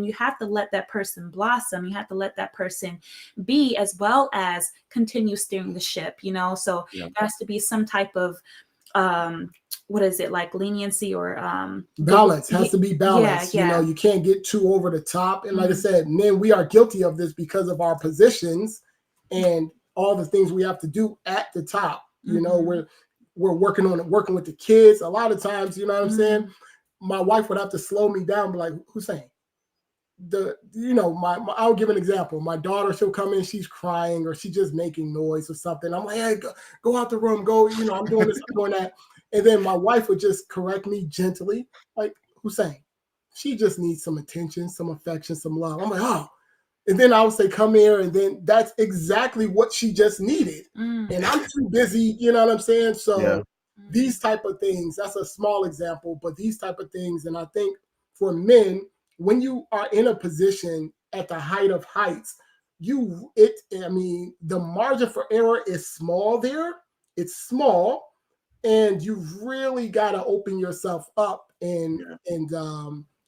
you have to let that person blossom. You have to let that person be, as well as continue steering the ship, So Yeah. there has to be some type of um what is it, like leniency or balance. Has to be balance. Yeah. You can't get too over the top. And like I Mhm. said, men, we are guilty of this because of our positions and all the things we have to do at the top. Mhm. We're working with the kids. A lot of times, you know what I'm saying? Mhm. My wife would have to slow me down, be like, Hussein, I'll give an example. My daughter, she'll come in, she's crying or she's just making noise or something. I'm like, hey, go out the room, go, I'm doing this, I'm doing that. And then my wife would just correct me gently, like, Hussein, she just needs some attention, some affection, some love. I'm like, oh. And then I would say, come here. And then that's exactly what she just needed. Mm. And I'm too busy, you know what I'm saying? So Yeah. these type of things, that's a small example, but these type of things. And I think for men, when you are in a position at the height of heights, the margin for error is small there. It's small, and you really got to open yourself up, and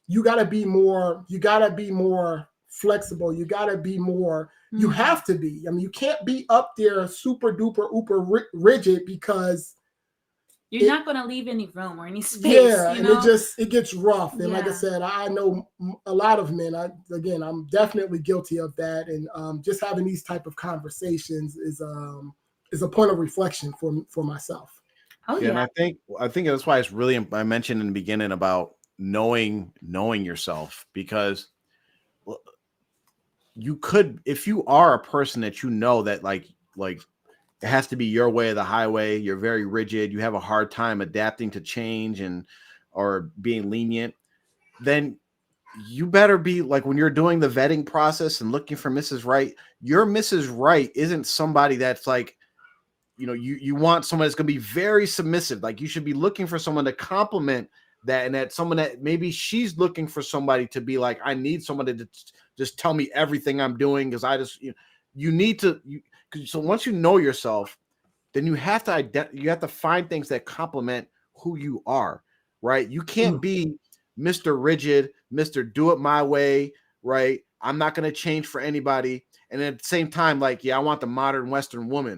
you got to be more. You got to be more flexible. You got to be more. You have to be. I mean, you can't be up there super duper uber rigid because you're not going to leave any room or any space. Yeah, and it gets rough. And like I Yeah. said, I know a lot of men. I'm definitely guilty of that. And just having these type of conversations is a point of reflection for myself. Oh Yeah, and yeah. I think that's why it's really, I mentioned in the beginning about knowing yourself, because you could, if you are a person that that like it has to be your way or the highway, you're very rigid, you have a hard time adapting to change or being lenient, then you better be like, when you're doing the vetting process and looking for Mrs. Right, your Mrs. Right isn't somebody that's like, you want someone that's going to be very submissive. Like, you should be looking for someone to complement that, and that someone that maybe she's looking for somebody to be like, I need someone to just tell me everything I'm doing, because I just, you need to, so once you know yourself, then you have to find things that complement who you are, right? You can't be Mr. Rigid, Mr. Do it my way, right? I'm not going to change for anybody. And at the same time, like, yeah, I want the modern Western woman.